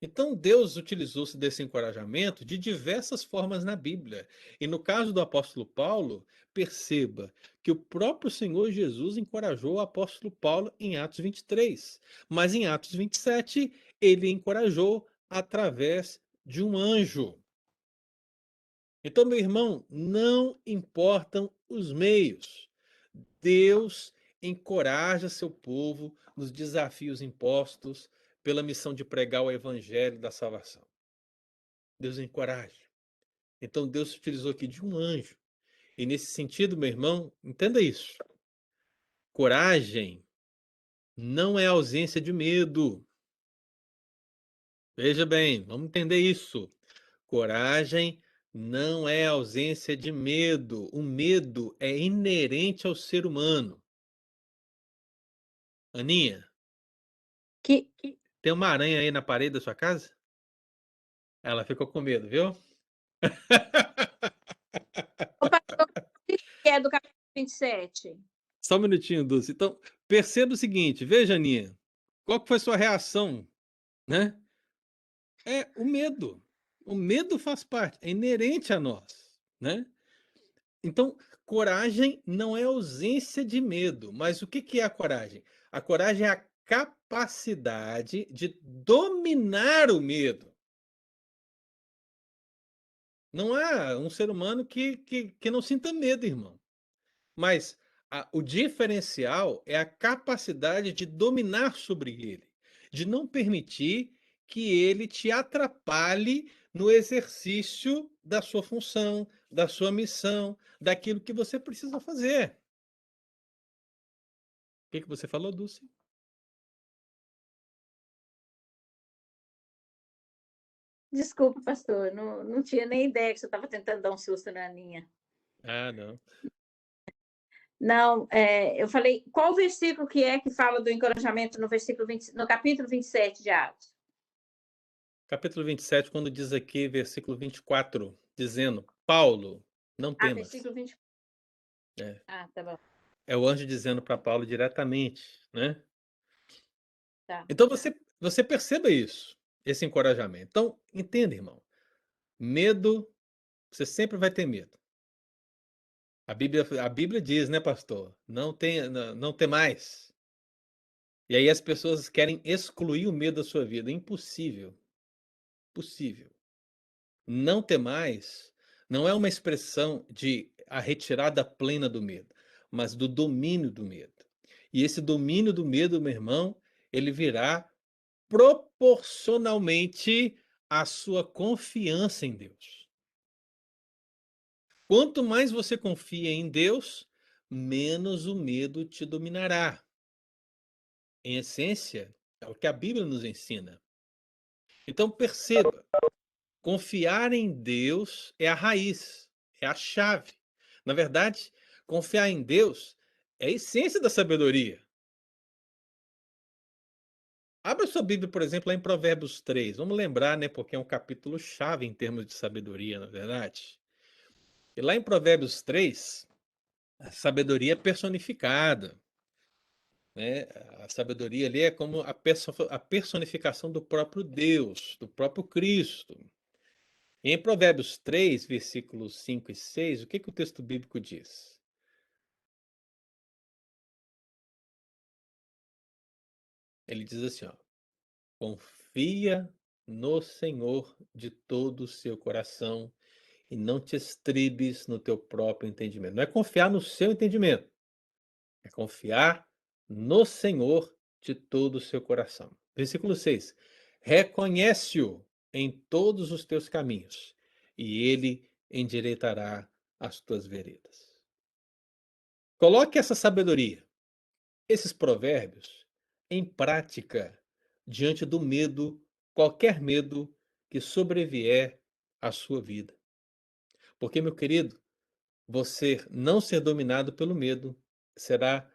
Então, Deus utilizou-se desse encorajamento de diversas formas na Bíblia. E no caso do apóstolo Paulo, perceba que o próprio Senhor Jesus encorajou o apóstolo Paulo em Atos 23. Mas em Atos 27, ele encorajou através de um anjo. Então, meu irmão, não importam os meios. Deus encoraja seu povo nos desafios impostos pela missão de pregar o evangelho da salvação. Deus encoraja. Então Deus se utilizou aqui de um anjo. E nesse sentido, meu irmão, entenda isso. Coragem não é ausência de medo. Veja bem, vamos entender isso. Coragem não é ausência de medo. O medo é inerente ao ser humano. Aninha, tem uma aranha aí na parede da sua casa? Ela ficou com medo, viu? Ô, pastor, o que é do capítulo 27? Só um minutinho, Dulce. Então, perceba o seguinte, veja, Aninha, qual que foi a sua reação, né? É o medo. O medo faz parte, é inerente a nós, né? Então, coragem não é ausência de medo, mas o que que é a coragem? A coragem é a capacidade de dominar o medo. Não há um ser humano que não sinta medo, irmão. Mas o diferencial é a capacidade de dominar sobre ele, de não permitir que ele te atrapalhe no exercício da sua função, da sua missão, daquilo que você precisa fazer. O que que você falou, Dulce? Desculpa, pastor, não tinha nem ideia que você estava tentando dar um susto na Aninha. Ah, não. Não, eu falei, qual versículo que é que fala do encorajamento no capítulo 27 de Atos? Capítulo 27, quando diz aqui, versículo 24, dizendo, Paulo, não temas. Versículo 24. É. Tá bom. É o anjo dizendo para Paulo diretamente, né? Tá. Então você perceba isso, esse encorajamento. Então, entenda, irmão. Medo, você sempre vai ter medo. A Bíblia diz, né, pastor? Não tem mais. E aí as pessoas querem excluir o medo da sua vida. Impossível. Possível. Não ter mais não é uma expressão de a retirada plena do medo, mas do domínio do medo. E esse domínio do medo, meu irmão, ele virá proporcionalmente à sua confiança em Deus. Quanto mais você confia em Deus, menos o medo te dominará. Em essência, é o que a Bíblia nos ensina. Então perceba, confiar em Deus é a raiz, é a chave. Na verdade, confiar em Deus é a essência da sabedoria. Abra sua Bíblia, por exemplo, lá em Provérbios 3. Vamos lembrar, né, porque é um capítulo chave em termos de sabedoria, na verdade. E lá em Provérbios 3, a sabedoria é personificada, né? A sabedoria ali é como a personificação do próprio Deus, do próprio Cristo. E em Provérbios 3, versículos 5 e 6, o que que o texto bíblico diz? Ele diz assim, ó, confia no Senhor de todo o seu coração e não te estribes no teu próprio entendimento. Não é confiar no seu entendimento, é confiar no Senhor de todo o seu coração. Versículo 6. Reconhece-o em todos os teus caminhos, e ele endireitará as tuas veredas. Coloque essa sabedoria, esses provérbios, em prática diante do medo, qualquer medo que sobrevier à sua vida. Porque, meu querido, você não ser dominado pelo medo será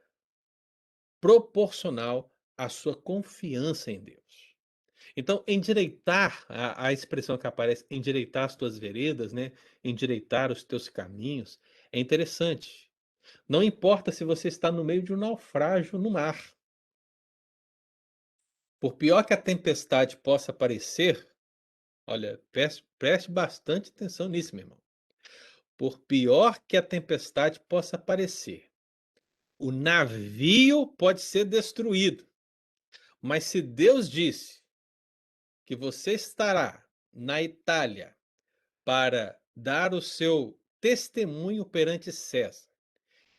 proporcional à sua confiança em Deus. Então, endireitar, a expressão que aparece, endireitar as tuas veredas, né? Endireitar os teus caminhos, é interessante. Não importa se você está no meio de um naufrágio no mar. Por pior que a tempestade possa parecer, olha, preste bastante atenção nisso, meu irmão. Por pior que a tempestade possa parecer, o navio pode ser destruído. Mas se Deus disse que você estará na Itália para dar o seu testemunho perante César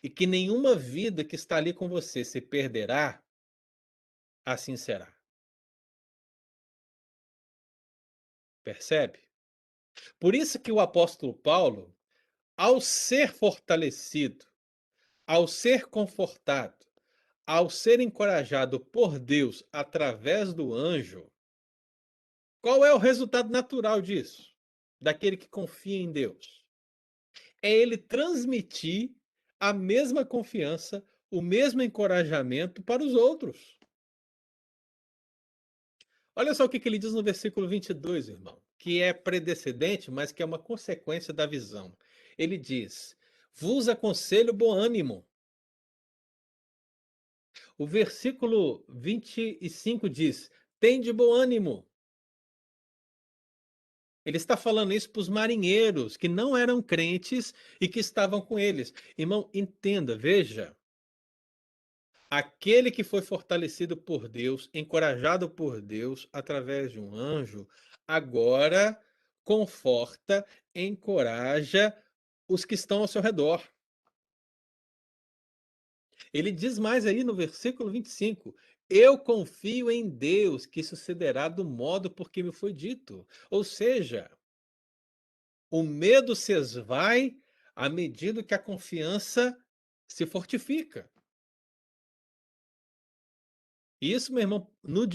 e que nenhuma vida que está ali com você se perderá, assim será. Percebe? Por isso que o apóstolo Paulo, ao ser fortalecido, ao ser confortado, ao ser encorajado por Deus através do anjo, qual é o resultado natural disso? Daquele que confia em Deus? É ele transmitir a mesma confiança, o mesmo encorajamento para os outros. Olha só o que ele diz no versículo 22, irmão, que é predecedente, mas que é uma consequência da visão. Ele diz: vos aconselho bom ânimo. O versículo 25 diz: tende bom ânimo. Ele está falando isso para os marinheiros que não eram crentes e que estavam com eles. Irmão, entenda, veja. Aquele que foi fortalecido por Deus, encorajado por Deus através de um anjo, agora conforta, encoraja os que estão ao seu redor. Ele diz mais aí no versículo 25: eu confio em Deus que sucederá do modo por que me foi dito. Ou seja, o medo se esvai à medida que a confiança se fortifica. Isso, meu irmão, no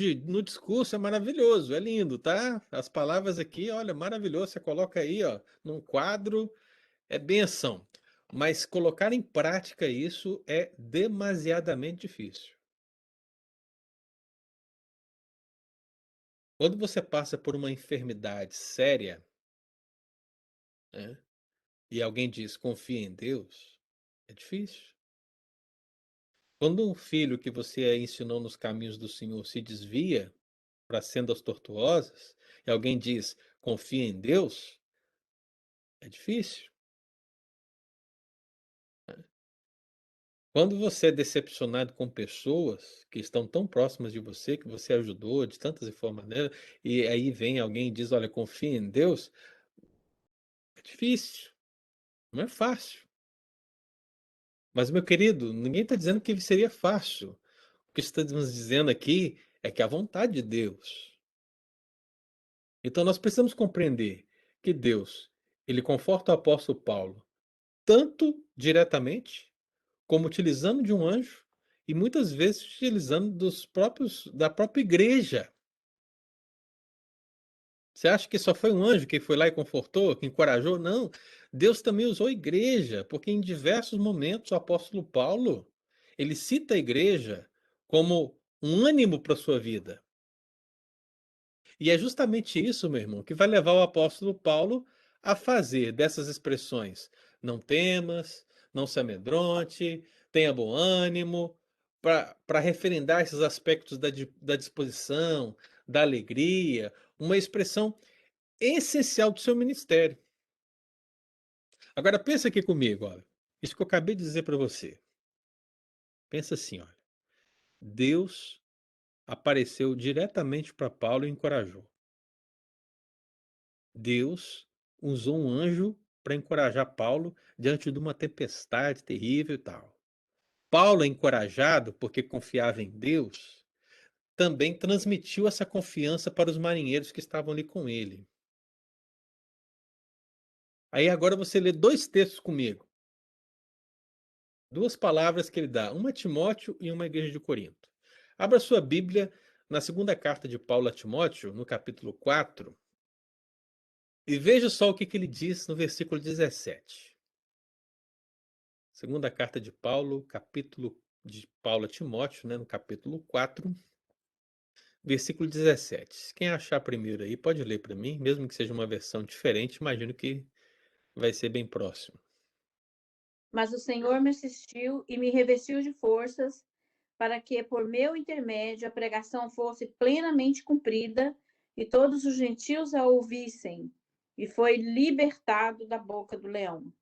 discurso é maravilhoso, é lindo, tá? As palavras aqui, olha, maravilhoso. Você coloca aí, ó, num quadro, é benção. Mas colocar em prática isso é demasiadamente difícil. Quando você passa por uma enfermidade séria, né, e alguém diz confia em Deus, é difícil. Quando um filho que você ensinou nos caminhos do Senhor se desvia para sendas tortuosas, e alguém diz confia em Deus, é difícil. Quando você é decepcionado com pessoas que estão tão próximas de você, que você ajudou de tantas e formas maneiras, e aí vem alguém e diz: olha, confia em Deus, é difícil, não é fácil. Mas, meu querido, ninguém está dizendo que seria fácil. O que estamos dizendo aqui é que é a vontade de Deus. Então nós precisamos compreender que Deus, ele conforta o apóstolo Paulo, tanto diretamente, como utilizando de um anjo, e muitas vezes utilizando da própria igreja. Você acha que só foi um anjo que foi lá e confortou, que encorajou? Não. Deus também usou a igreja, porque em diversos momentos o apóstolo Paulo, ele cita a igreja como um ânimo para a sua vida. E é justamente isso, meu irmão, que vai levar o apóstolo Paulo a fazer dessas expressões: não temas, não se amedronte, tenha bom ânimo, para referendar esses aspectos da disposição, da alegria, uma expressão essencial do seu ministério. Agora pensa aqui comigo, olha, isso que eu acabei de dizer para você. Pensa assim, olha, Deus apareceu diretamente para Paulo e encorajou. Deus usou um anjo para encorajar Paulo diante de uma tempestade terrível e tal. Paulo é encorajado porque confiava em Deus, também transmitiu essa confiança para os marinheiros que estavam ali com ele. Aí agora você lê 2 textos comigo. 2 palavras que ele dá, uma a Timóteo e uma à igreja de Corinto. Abra sua Bíblia na segunda carta de Paulo a Timóteo, no capítulo 4, e veja só o que ele diz no versículo 17. Segunda carta de Paulo, capítulo de Paulo a Timóteo, né, no capítulo 4, versículo 17. Quem achar primeiro aí pode ler para mim, mesmo que seja uma versão diferente, imagino que vai ser bem próximo. Mas o Senhor me assistiu e me revestiu de forças, para que, por meu intermédio, a pregação fosse plenamente cumprida e todos os gentios a ouvissem, e foi libertado da boca do leão.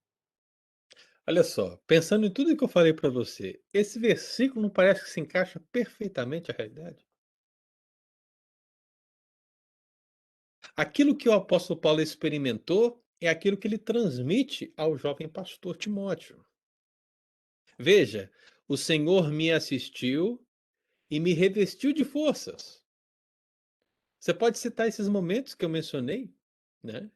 Olha só, pensando em tudo que eu falei para você, esse versículo não parece que se encaixa perfeitamente à realidade? Aquilo que o apóstolo Paulo experimentou é aquilo que ele transmite ao jovem pastor Timóteo. Veja, o Senhor me assistiu e me revestiu de forças. Você pode citar esses momentos que eu mencionei, né?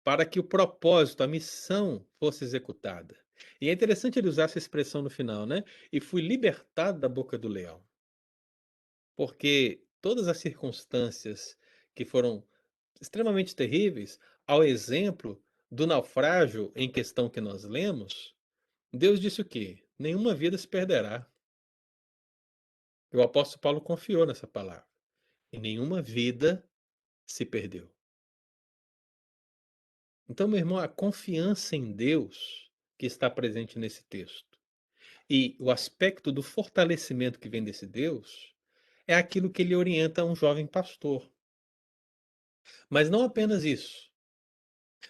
Para que o propósito, a missão fosse executada. E é interessante ele usar essa expressão no final, né? E fui libertado da boca do leão. Porque todas as circunstâncias que foram extremamente terríveis, ao exemplo do naufrágio em questão que nós lemos, Deus disse o quê? Nenhuma vida se perderá. E o apóstolo Paulo confiou nessa palavra. E nenhuma vida se perdeu. Então, meu irmão, a confiança em Deus que está presente nesse texto e o aspecto do fortalecimento que vem desse Deus é aquilo que ele orienta um jovem pastor. Mas não apenas isso.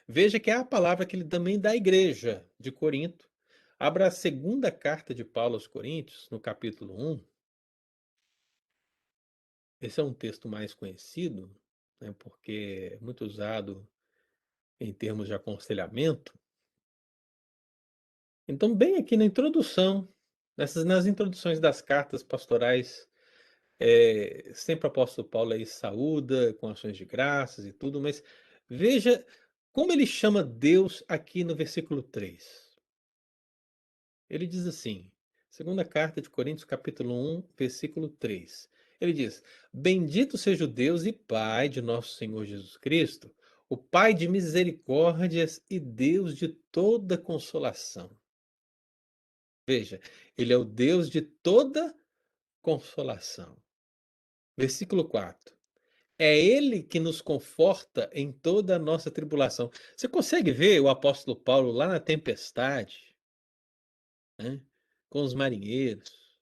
Veja que é a palavra que ele também dá à igreja de Corinto. Abra a segunda carta de Paulo aos Coríntios, no capítulo 1. Esse é um texto mais conhecido, né, porque é muito usado em termos de aconselhamento. Então, bem aqui na introdução, nas introduções das cartas pastorais, sempre o apóstolo Paulo aí saúda com ações de graças e tudo, mas veja como ele chama Deus aqui no versículo 3. Ele diz assim, segunda carta de Coríntios, capítulo 1, versículo 3. Ele diz: Bendito seja o Deus e Pai de nosso Senhor Jesus Cristo, o Pai de misericórdias e Deus de toda consolação. Veja, ele é o Deus de toda consolação. Versículo 4. É ele que nos conforta em toda a nossa tribulação. Você consegue ver o apóstolo Paulo lá na tempestade, né, com os marinheiros,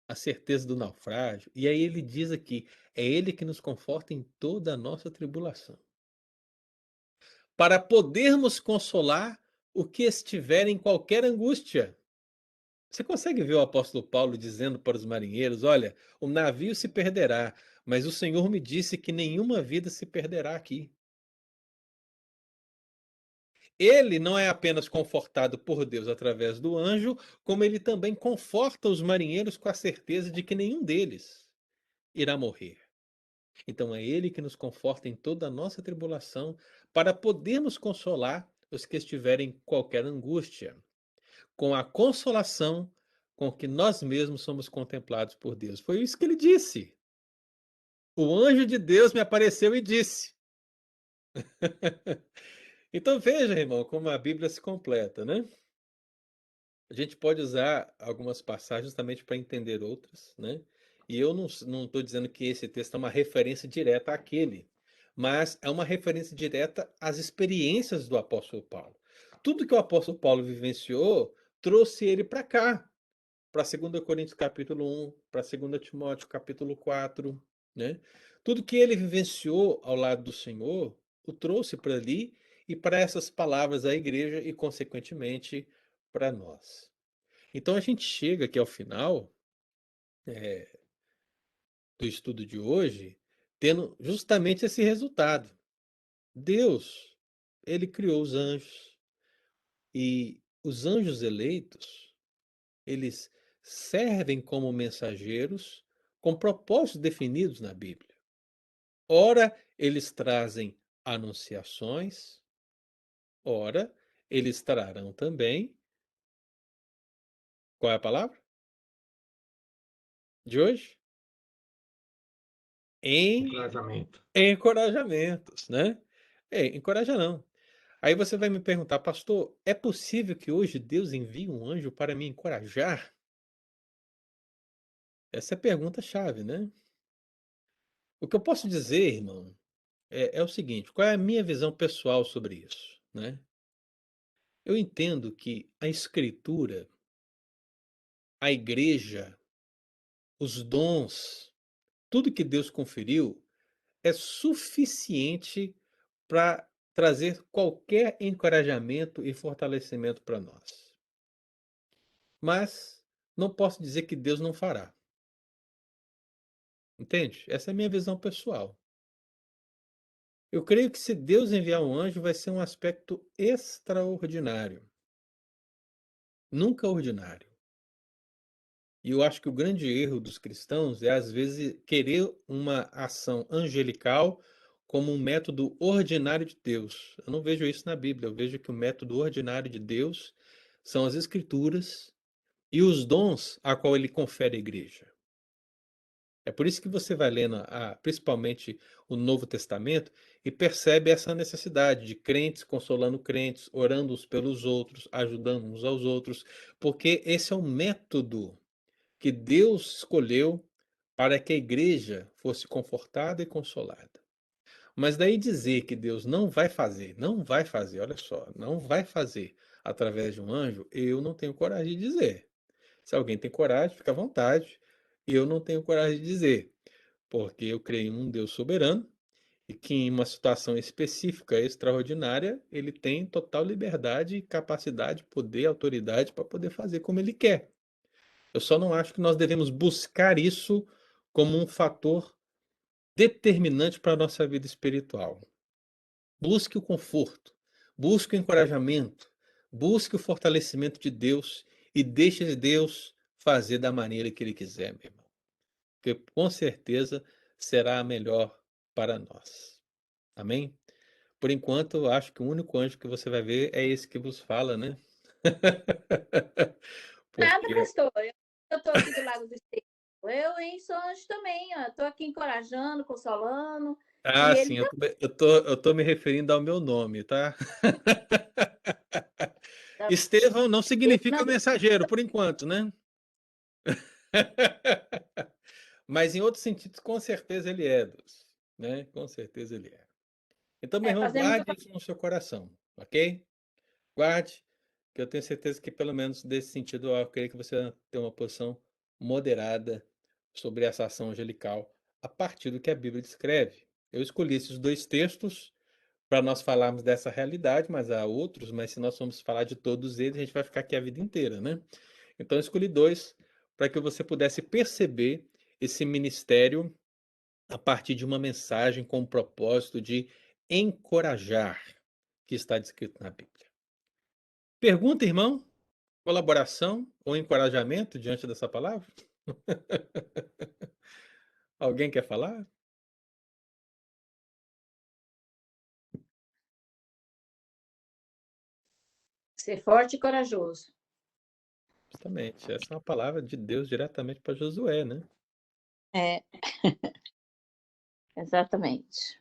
a certeza do naufrágio. E aí ele diz aqui: é ele que nos conforta em toda a nossa tribulação, para podermos consolar o que estiver em qualquer angústia. Você consegue ver o apóstolo Paulo dizendo para os marinheiros: olha, o navio se perderá, mas o Senhor me disse que nenhuma vida se perderá aqui. Ele não é apenas confortado por Deus através do anjo, como ele também conforta os marinheiros com a certeza de que nenhum deles irá morrer. Então é ele que nos conforta em toda a nossa tribulação, para podermos consolar os que estiverem em qualquer angústia, com a consolação com que nós mesmos somos contemplados por Deus. Foi isso que ele disse. O anjo de Deus me apareceu e disse. Então veja, irmão, como a Bíblia se completa, né? A gente pode usar algumas passagens justamente para entender outras, né? E eu não estou dizendo que esse texto é uma referência direta àquele, mas é uma referência direta às experiências do apóstolo Paulo. Tudo que o apóstolo Paulo vivenciou trouxe ele para cá, para 2 Coríntios capítulo 1, para 2 Timóteo capítulo 4, né? Tudo que ele vivenciou ao lado do Senhor, o trouxe para ali e para essas palavras à igreja e, consequentemente, para nós. Então a gente chega aqui ao final do estudo de hoje, tendo justamente esse resultado. Deus, ele criou os anjos e os anjos eleitos, eles servem como mensageiros com propósitos definidos na Bíblia. Ora, eles trazem anunciações, ora, eles trarão também. Qual é a palavra de hoje? Encorajamento. Encorajamentos, né? Encoraja não. Aí você vai me perguntar, pastor, é possível que hoje Deus envie um anjo para me encorajar? Essa é a pergunta-chave, né? O que eu posso dizer, irmão, é o seguinte: qual é a minha visão pessoal sobre isso, né? Eu entendo que a Escritura, a igreja, os dons, tudo que Deus conferiu é suficiente para trazer qualquer encorajamento e fortalecimento para nós. Mas não posso dizer que Deus não fará. Entende? Essa é a minha visão pessoal. Eu creio que se Deus enviar um anjo, vai ser um aspecto extraordinário. Nunca ordinário. E eu acho que o grande erro dos cristãos é, às vezes, querer uma ação angelical como um método ordinário de Deus. Eu não vejo isso na Bíblia. Eu vejo que o método ordinário de Deus são as Escrituras e os dons a qual ele confere à igreja. É por isso que você vai lendo, principalmente o Novo Testamento, e percebe essa necessidade de crentes consolando crentes, orando uns pelos outros, ajudando uns aos outros, porque esse é o método que Deus escolheu para que a igreja fosse confortada e consolada. Mas daí dizer que Deus não vai fazer, olha só, não vai fazer através de um anjo, eu não tenho coragem de dizer. Se alguém tem coragem, fica à vontade. Eu não tenho coragem de dizer, porque eu creio em um Deus soberano e que em uma situação específica, extraordinária, ele tem total liberdade, capacidade, poder, autoridade para poder fazer como ele quer. Eu só não acho que nós devemos buscar isso como um fator determinante para a nossa vida espiritual. Busque o conforto, busque o encorajamento, busque o fortalecimento de Deus e deixe Deus fazer da maneira que Ele quiser, meu irmão. Porque com certeza será a melhor para nós. Amém? Por enquanto, eu acho que o único anjo que você vai ver é esse que vos fala, né? Nada, Porque pastor. Eu estou aqui do lado do Espírito. Eu, hein, sou anjo também, ó. Estou aqui encorajando, consolando. E ele sim, eu tô me referindo ao meu nome, tá? também. Estevão não Ele significa não mensageiro, por enquanto, né? Mas em outros sentidos, com certeza ele é, Deus, né? Com certeza ele é. Então, meu irmão, fazemos guarde isso no seu coração, ok? Guarde, que eu tenho certeza que pelo menos desse sentido eu creio que você tem uma posição moderada sobre essa ação angelical a partir do que a Bíblia descreve. Eu escolhi esses dois textos para nós falarmos dessa realidade, mas há outros, mas se nós formos falar de todos eles, a gente vai ficar aqui a vida inteira, né? Então eu escolhi dois para que você pudesse perceber esse ministério a partir de uma mensagem com o propósito de encorajar, que está descrito na Bíblia. Pergunta, irmão? Colaboração ou encorajamento diante dessa palavra? Alguém quer falar? ser forte e corajoso. Justamente, essa é uma palavra de Deus diretamente para Josué, né? É, exatamente.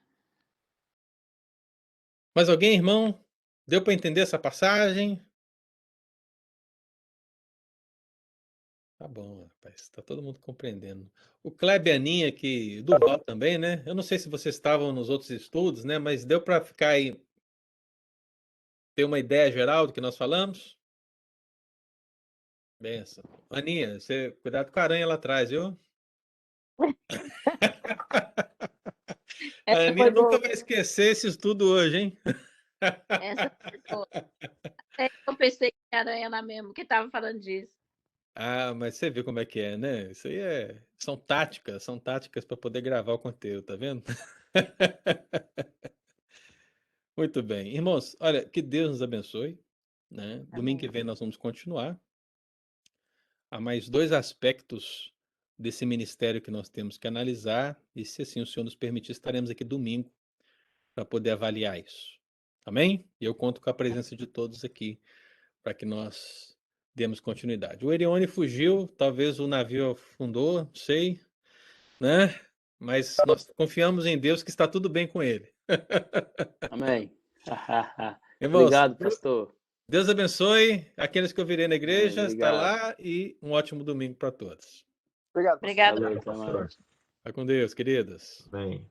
Mas alguém, irmão, deu para entender essa passagem? Tá bom, rapaz, está todo mundo compreendendo. O Kleber e a Aninha aqui, do Val também, né? Eu não sei se vocês estavam nos outros estudos, né? Mas deu para ficar aí, ter uma ideia geral do que nós falamos? Benção. Aninha, você cuidado com a aranha lá atrás, viu? A Essa Aninha foi nunca boa. vai esquecer esse estudo hoje, hein? Essa foi boa. Até eu pensei que era a Ana mesmo que estava falando disso. Ah, mas você viu como é que é, né? Isso aí são táticas para poder gravar o conteúdo, tá vendo? Muito bem. Irmãos, olha, que Deus nos abençoe, né? Domingo que Amém. vem nós vamos continuar. Há mais dois aspectos desse ministério que nós temos que analisar, e se assim o Senhor nos permitir, estaremos aqui domingo para poder avaliar isso. Amém? E eu conto com a presença de todos aqui para que nós demos continuidade. O Erione fugiu, talvez o navio afundou, não sei, né? Mas nós confiamos em Deus que está tudo bem com ele. Amém. Irmãos, Obrigado, pastor. Deus abençoe aqueles que eu virei na igreja, está Obrigado. lá, e um ótimo domingo para todos. Obrigado, pastor. Obrigada. Valeu, até mais. Vai com Deus, queridas. Bem.